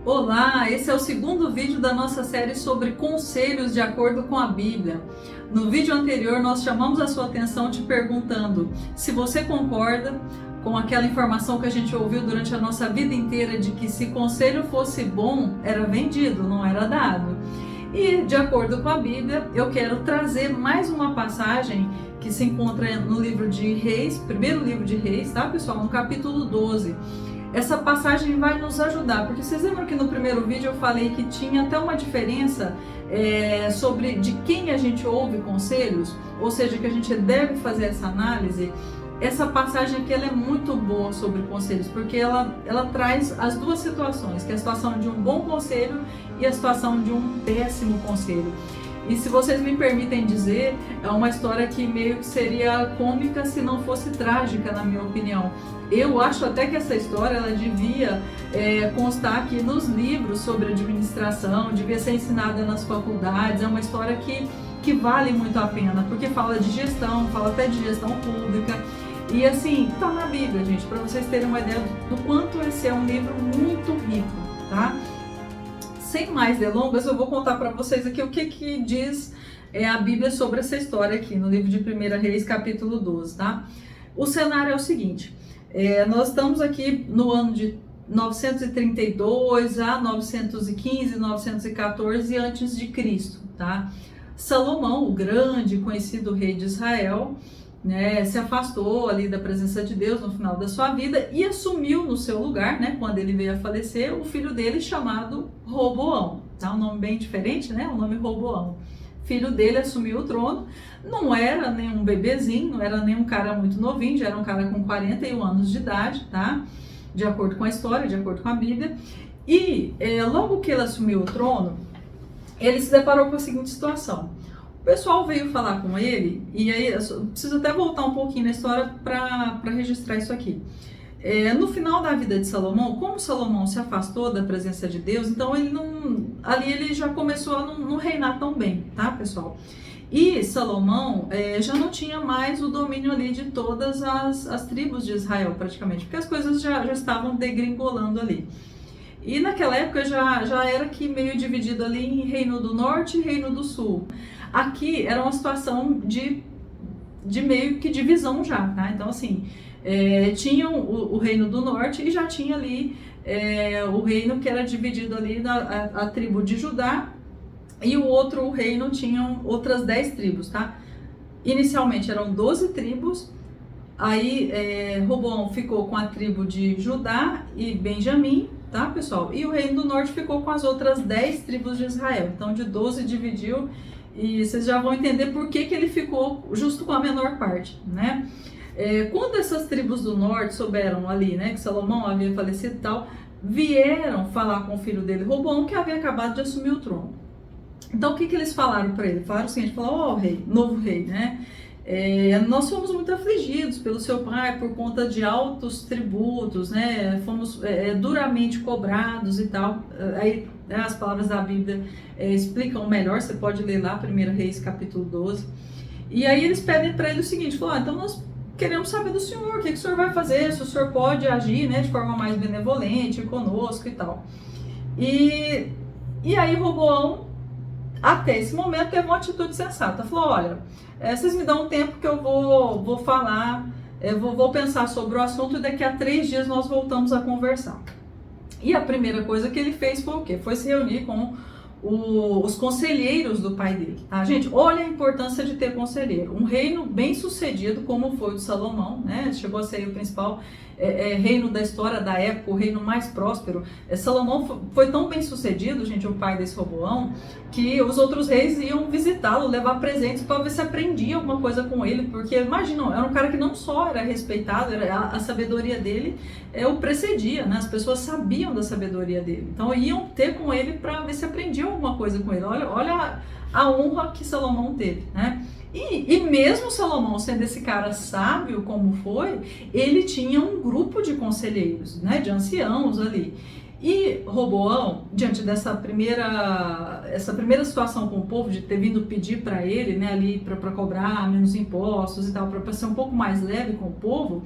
Olá, esse é o segundo vídeo da nossa série sobre conselhos de acordo com a Bíblia. No vídeo anterior nós chamamos a sua atenção te perguntando se você concorda com aquela informação que a gente ouviu durante a nossa vida inteira de que se conselho fosse bom, era vendido, não era dado. E de acordo com a Bíblia, eu quero trazer mais uma passagem que se encontra no livro de Reis, primeiro livro de Reis, tá pessoal? No capítulo 12. Essa passagem vai nos ajudar, porque vocês lembram que no primeiro vídeo eu falei que tinha até uma diferença sobre de quem a gente ouve conselhos, ou seja, que a gente deve fazer essa análise. Essa passagem aqui ela é muito boa sobre conselhos, porque ela traz as duas situações, que é a situação de um bom conselho e a situação de um péssimo conselho. E se vocês me permitem dizer, é uma história que meio que seria cômica se não fosse trágica, na minha opinião. Eu acho até que essa história ela devia constar aqui nos livros sobre administração, devia ser ensinada nas faculdades. É uma história que vale muito a pena, porque fala de gestão, fala até de gestão pública. E assim, tá na Bíblia, gente, para vocês terem uma ideia do quanto esse é um livro muito rico, tá? Sem mais delongas, eu vou contar para vocês aqui o que diz a Bíblia sobre essa história aqui, no livro de 1 Reis, capítulo 12, tá? O cenário é o seguinte, nós estamos aqui no ano de 932 a 915, 914 antes de Cristo, tá? Salomão, o grande, conhecido rei de Israel, né, se afastou ali da presença de Deus no final da sua vida e assumiu no seu lugar, né, quando ele veio a falecer, o filho dele chamado Roboão, tá? Um nome bem diferente, né? O nome Roboão. Filho dele assumiu o trono, não era nenhum bebezinho, não era nem um cara muito novinho, já era um cara com 41 anos de idade, tá? De acordo com a história, de acordo com a Bíblia. E logo que ele assumiu o trono, ele se deparou com a seguinte situação. O pessoal veio falar com ele, e aí eu preciso até voltar um pouquinho na história para registrar isso aqui. No final da vida de Salomão, como Salomão se afastou da presença de Deus, então ali ele já começou a não reinar tão bem, tá, pessoal? E Salomão já não tinha mais o domínio ali de todas as tribos de Israel, praticamente, porque as coisas já estavam degringolando ali. E naquela época já era que meio dividido ali em Reino do Norte e Reino do Sul. Aqui era uma situação de meio que divisão já, tá? Então assim, tinha o Reino do Norte e já tinha ali o reino que era dividido ali a tribo de Judá, e o outro reino tinham outras 10 tribos, tá? Inicialmente eram 12 tribos, aí Roboão ficou com a tribo de Judá e Benjamim, tá, pessoal? E o Reino do Norte ficou com as outras 10 tribos de Israel. Então de 12 dividiu, e vocês já vão entender por que ele ficou justo com a menor parte, né? Quando essas tribos do norte souberam ali, né, que Salomão havia falecido e tal, vieram falar com o filho dele, Roboão, que havia acabado de assumir o trono. Então o que eles falaram para ele? Falaram o seguinte, ó, rei, novo rei, né? Nós fomos muito afligidos pelo seu pai por conta de altos tributos, né? Fomos duramente cobrados e tal. Aí as palavras da Bíblia explicam melhor, você pode ler lá, 1 Reis capítulo 12. E aí eles pedem para ele o seguinte, então nós queremos saber do senhor, o que o senhor vai fazer, se o senhor pode agir, né, de forma mais benevolente conosco e tal. E aí Roboão, até esse momento, teve uma atitude sensata. Falou, olha, vocês me dão um tempo que eu vou falar, vou pensar sobre o assunto e daqui a 3 dias nós voltamos a conversar. E a primeira coisa que ele fez foi o quê? Foi se reunir com os conselheiros do pai dele, tá, gente? Olha a importância de ter conselheiro. Um reino bem sucedido como foi o de Salomão, né? Chegou a ser o principal reino da história da época, o reino mais próspero. Salomão foi tão bem sucedido, gente, o pai desse Roboão, que os outros reis iam visitá-lo, levar presentes para ver se aprendia alguma coisa com ele, porque imagina, era um cara que não só era respeitado, a sabedoria dele o precedia, né? As pessoas sabiam da sabedoria dele, então iam ter com ele para ver se aprendiam alguma coisa com ele. Olha a honra que Salomão teve, né? E mesmo Salomão sendo esse cara sábio como foi, ele tinha um grupo de conselheiros, né, de anciãos ali. E Roboão, diante dessa primeira situação com o povo, de ter vindo pedir para ele, né, ali para cobrar menos impostos e tal, para ser um pouco mais leve com o povo,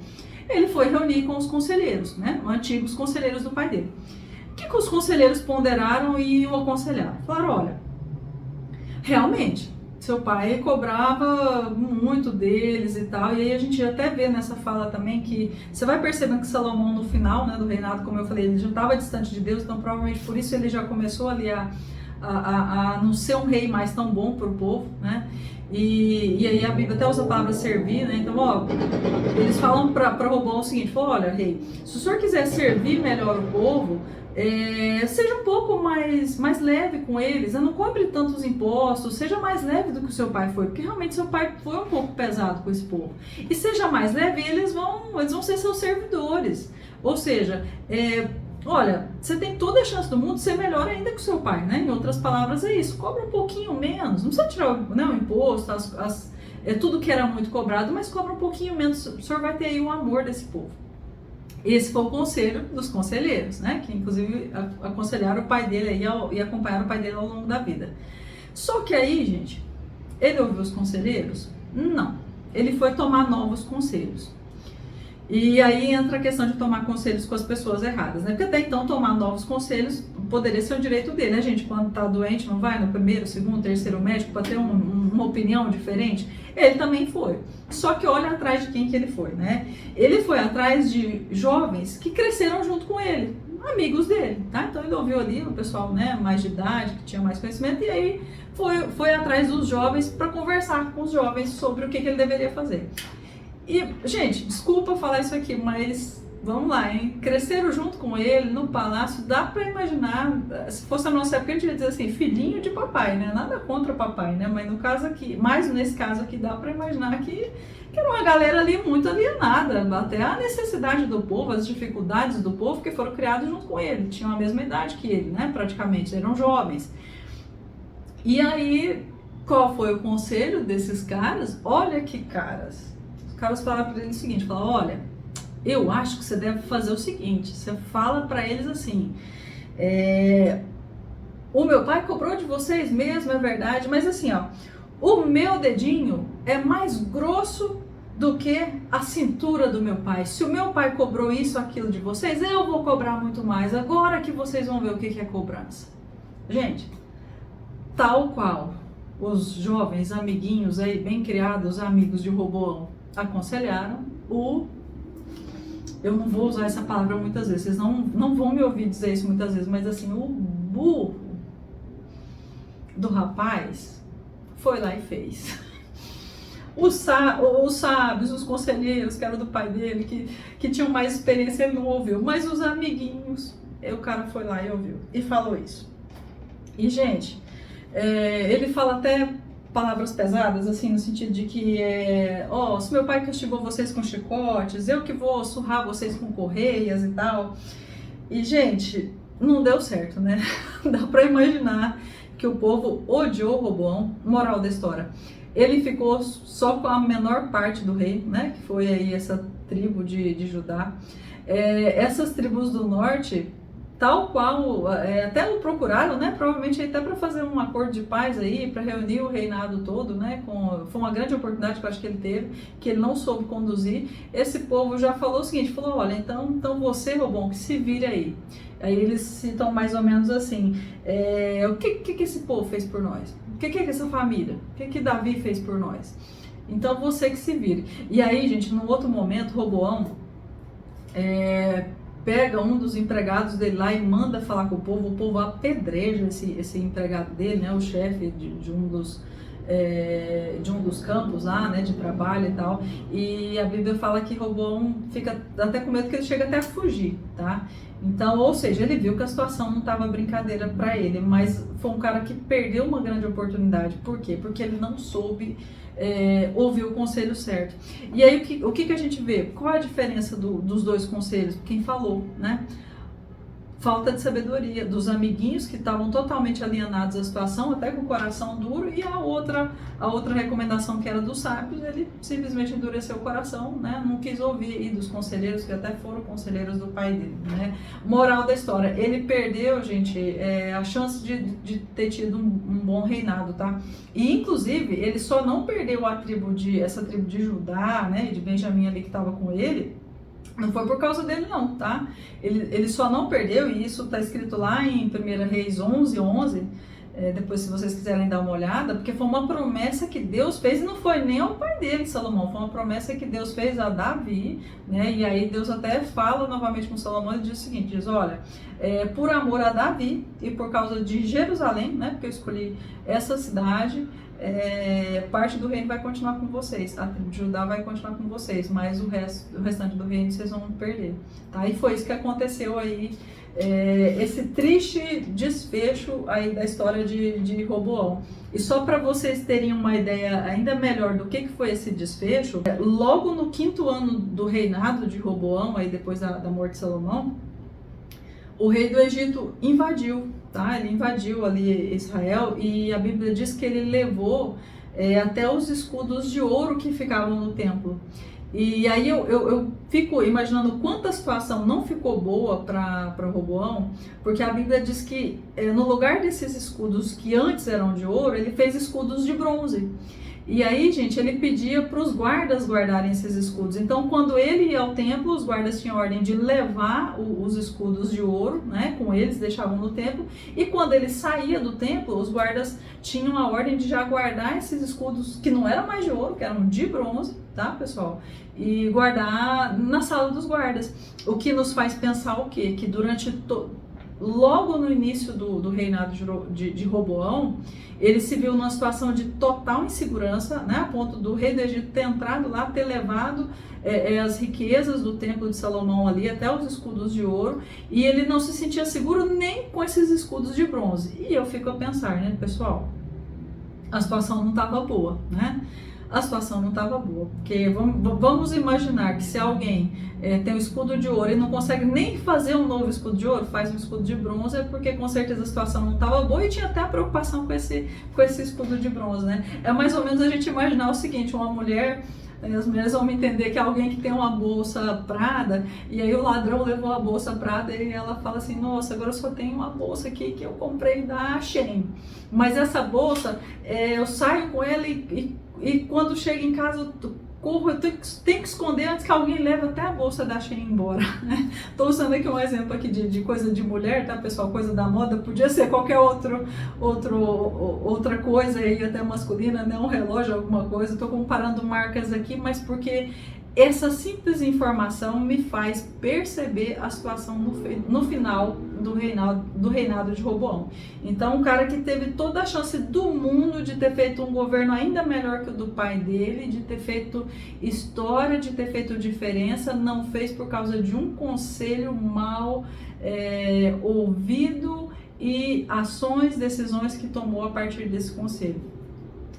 ele foi reunir com os conselheiros, né, antigos conselheiros do pai dele. O que que os conselheiros ponderaram e o aconselharam? Falaram, olha, realmente, seu pai cobrava muito deles e tal, e aí a gente até vê nessa fala também que você vai percebendo que Salomão no final, né, do reinado, como eu falei, ele já estava distante de Deus, então provavelmente por isso ele já começou ali a não ser um rei mais tão bom para o povo, né? E aí a Bíblia até usa a palavra servir, né? Então, ó, eles falam para Roboão o seguinte, falou, olha, rei, se o senhor quiser servir melhor o povo, seja um pouco mais leve com eles, não cobre tantos impostos, seja mais leve do que o seu pai foi, porque realmente seu pai foi um pouco pesado com esse povo. E seja mais leve, eles vão ser seus servidores. Ou seja, olha, você tem toda a chance do mundo de ser melhor ainda que o seu pai, né? Em outras palavras, é isso, cobra um pouquinho menos, não precisa tirar, né, o imposto, tudo que era muito cobrado, mas cobra um pouquinho menos, o senhor vai ter aí o amor desse povo. Esse foi o conselho dos conselheiros, né? Que inclusive aconselharam o pai dele aí e acompanharam o pai dele ao longo da vida. Só que aí, gente, ele ouviu os conselheiros? Não. Ele foi tomar novos conselhos. E aí entra a questão de tomar conselhos com as pessoas erradas, né? Porque até então tomar novos conselhos poderia ser o direito dele, né, gente? Quando tá doente, não vai no primeiro, segundo, terceiro médico para ter uma opinião diferente? Ele também foi. Só que olha atrás de quem que ele foi, né? Ele foi atrás de jovens que cresceram junto com ele, amigos dele, tá? Então ele ouviu ali o pessoal, né, mais de idade, que tinha mais conhecimento, e aí foi atrás dos jovens para conversar com os jovens sobre o que ele deveria fazer. E, gente, desculpa falar isso aqui, mas vamos lá, hein? Cresceram junto com ele no palácio, dá pra imaginar, se fosse a nossa época, a gente ia dizer assim, filhinho de papai, né? Nada contra papai, né? Mas no caso aqui, mais nesse caso aqui, dá pra imaginar que era uma galera ali muito alienada, até a necessidade do povo, as dificuldades do povo, que foram criados junto com ele, tinham a mesma idade que ele, né? Praticamente, eram jovens. E aí, qual foi o conselho desses caras? Olha que caras. Os caras falaram para ele o seguinte, falaram, olha, eu acho que você deve fazer o seguinte, você fala para eles assim, o meu pai cobrou de vocês mesmo, é verdade, mas assim, ó, o meu dedinho é mais grosso do que a cintura do meu pai. Se o meu pai cobrou isso, aquilo de vocês, eu vou cobrar muito mais, agora que vocês vão ver o que é cobrança. Gente, tal qual os jovens amiguinhos aí, bem criados, amigos de Roboão, aconselharam eu não vou usar essa palavra muitas vezes, vocês não vão me ouvir dizer isso muitas vezes, mas assim, o burro do rapaz foi lá e fez. Os sábios, os conselheiros, que eram do pai dele, que tinham mais experiência, ele não ouviu, mas os amiguinhos, o cara foi lá e ouviu, e falou isso. E, gente, ele fala até palavras pesadas, assim, no sentido de que, se meu pai castigou vocês com chicotes, eu que vou surrar vocês com correias e tal. E, gente, não deu certo, né? Dá pra imaginar que o povo odiou Roboão. Moral da história, ele ficou só com a menor parte do rei, né? Que foi aí essa tribo de Judá. Essas tribos do norte, tal qual, até o procuraram, né, provavelmente até para fazer um acordo de paz aí, para reunir o reinado todo, né, foi uma grande oportunidade que eu acho que ele teve, que ele não soube conduzir. Esse povo já falou o seguinte, falou, olha, então você, Roboão, que se vire aí. Aí eles citam mais ou menos assim, o que esse povo fez por nós? O que essa família? O que Davi fez por nós? Então você que se vire. E aí, gente, num outro momento, Roboão pega um dos empregados dele lá e manda falar com o povo apedreja esse empregado dele, né, o chefe de um dos campos lá, né, de trabalho e tal, e a Bíblia fala que Roboão fica até com medo que ele chega até a fugir, tá? Então, ou seja, ele viu que a situação não estava brincadeira para ele, mas foi um cara que perdeu uma grande oportunidade. Por quê? Porque ele não soube ouvir o conselho certo. E aí, o que a gente vê? Qual é a diferença dos dois conselhos? Quem falou, né? Falta de sabedoria dos amiguinhos que estavam totalmente alienados à situação, até com o coração duro, e a outra recomendação que era dos sábios, ele simplesmente endureceu o coração, né? Não quis ouvir aí dos conselheiros, que até foram conselheiros do pai dele, né? Moral da história, ele perdeu, gente, a chance de ter tido um bom reinado, tá? E inclusive, ele só não perdeu essa tribo de Judá, né, e de Benjamim ali que estava com ele, Não foi por causa dele não, tá? Ele só não perdeu, e isso está escrito lá em 1 Reis 11:11, depois se vocês quiserem dar uma olhada, porque foi uma promessa que Deus fez, e não foi nem ao pai dele, Salomão, foi uma promessa que Deus fez a Davi, né? E aí Deus até fala novamente com Salomão e diz o seguinte, diz, olha, por amor a Davi e por causa de Jerusalém, né? Porque eu escolhi essa cidade, parte do reino vai continuar com vocês, a tribo de Judá vai continuar com vocês, mas o restante do reino vocês vão perder, tá? E foi isso que aconteceu aí, esse triste desfecho aí da história de Roboão. E só para vocês terem uma ideia ainda melhor do que foi esse desfecho, logo no 5º ano do reinado de Roboão, aí depois da morte de Salomão, o rei do Egito invadiu, tá? Ele invadiu ali Israel, e a Bíblia diz que ele levou até os escudos de ouro que ficavam no templo. E aí eu fico imaginando quanta situação não ficou boa para Roboão, porque a Bíblia diz que no lugar desses escudos que antes eram de ouro, ele fez escudos de bronze. E aí, gente, ele pedia para os guardas guardarem esses escudos. Então, quando ele ia ao templo, os guardas tinham ordem de levar os escudos de ouro, né, com eles, deixavam no templo. E quando ele saía do templo, os guardas tinham a ordem de já guardar esses escudos, que não eram mais de ouro, que eram de bronze, tá, pessoal? E guardar na sala dos guardas. O que nos faz pensar o quê? Que durante logo no início do reinado de Roboão, ele se viu numa situação de total insegurança, né, a ponto do rei do Egito ter entrado lá, ter levado as riquezas do templo de Salomão ali, até os escudos de ouro, e ele não se sentia seguro nem com esses escudos de bronze. E eu fico a pensar, né, pessoal, a situação não estava boa, né? A situação não estava boa, porque vamos imaginar que se alguém tem um escudo de ouro e não consegue nem fazer um novo escudo de ouro, faz um escudo de bronze, é porque com certeza a situação não estava boa e tinha até a preocupação com esse escudo de bronze, né? É mais ou menos a gente imaginar o seguinte, uma mulher, as mulheres vão me entender que é alguém que tem uma bolsa Prada, e aí o ladrão levou a bolsa Prada e ela fala assim, nossa, agora eu só tenho uma bolsa aqui que eu comprei da Shein, mas essa bolsa, eu saio com ela e quando chego em casa eu corro, eu tenho que esconder antes que alguém leve até a bolsa da Shein embora. Estou usando aqui um exemplo aqui de coisa de mulher, tá, pessoal? Coisa da moda, podia ser qualquer outra coisa aí, até masculina, né? Um relógio, alguma coisa. Estou comparando marcas aqui, mas porque essa simples informação me faz perceber a situação no final do reinado de Roboão. Então, um cara que teve toda a chance do mundo de ter feito um governo ainda melhor que o do pai dele, de ter feito história, de ter feito diferença, não fez por causa de um conselho mal ouvido e ações, decisões que tomou a partir desse conselho.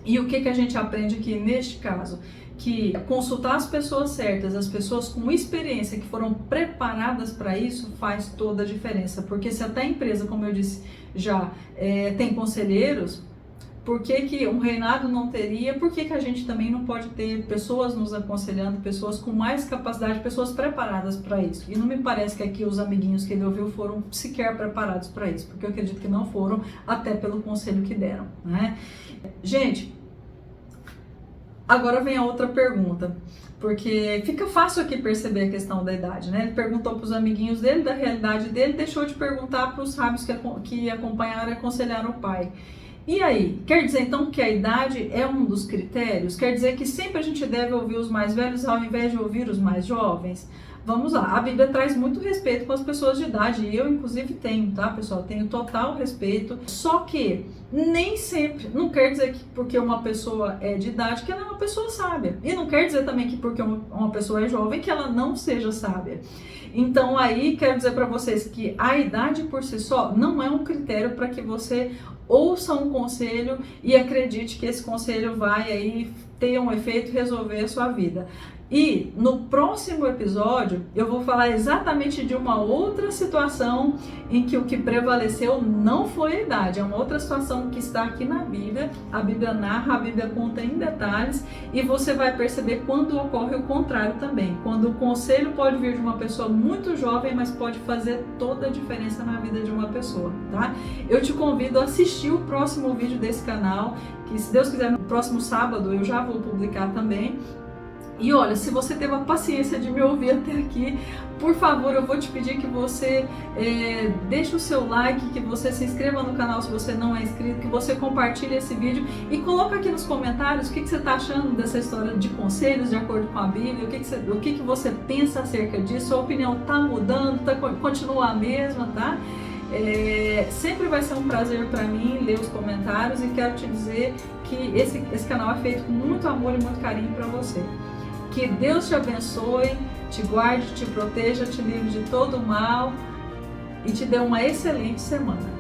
E o que a gente aprende aqui neste caso? Que consultar as pessoas certas, as pessoas com experiência, que foram preparadas para isso, faz toda a diferença. Porque se até a empresa, como eu disse já, tem conselheiros, por que um reinado não teria? Por que a gente também não pode ter pessoas nos aconselhando, pessoas com mais capacidade, pessoas preparadas para isso? E não me parece que aqui os amiguinhos que ele ouviu foram sequer preparados para isso, porque eu acredito que não foram, até pelo conselho que deram, né? Gente, agora vem a outra pergunta, porque fica fácil aqui perceber a questão da idade, né? Ele perguntou para os amiguinhos dele, da realidade dele, deixou de perguntar para os sábios que acompanharam e aconselharam o pai. E aí, quer dizer então que a idade é um dos critérios? Quer dizer que sempre a gente deve ouvir os mais velhos ao invés de ouvir os mais jovens? Vamos lá, a Bíblia traz muito respeito com as pessoas de idade, e eu inclusive tenho, tá, pessoal? Tenho total respeito, só que nem sempre, não quer dizer que porque uma pessoa é de idade que ela é uma pessoa sábia, e não quer dizer também que porque uma pessoa é jovem que ela não seja sábia. Então aí quero dizer para vocês que a idade por si só não é um critério para que você ouça um conselho e acredite que esse conselho vai aí ter um efeito e resolver a sua vida. E no próximo episódio eu vou falar exatamente de uma outra situação em que o que prevaleceu não foi a idade, é uma outra situação que está aqui na Bíblia, a Bíblia narra, a Bíblia conta em detalhes, e você vai perceber quando ocorre o contrário também, quando o conselho pode vir de uma pessoa muito jovem, mas pode fazer toda a diferença na vida de uma pessoa, tá? Eu te convido a assistir o próximo vídeo desse canal, que se Deus quiser no próximo sábado eu já vou publicar também. E olha, se você teve a paciência de me ouvir até aqui, por favor, eu vou te pedir que você deixe o seu like, que você se inscreva no canal se você não é inscrito, que você compartilhe esse vídeo e coloca aqui nos comentários o que você está achando dessa história de conselhos de acordo com a Bíblia, o que você pensa acerca disso, sua opinião está mudando, continua a mesma, tá? Sempre vai ser um prazer para mim ler os comentários e quero te dizer que esse canal é feito com muito amor e muito carinho para você. Que Deus te abençoe, te guarde, te proteja, te livre de todo o mal e te dê uma excelente semana.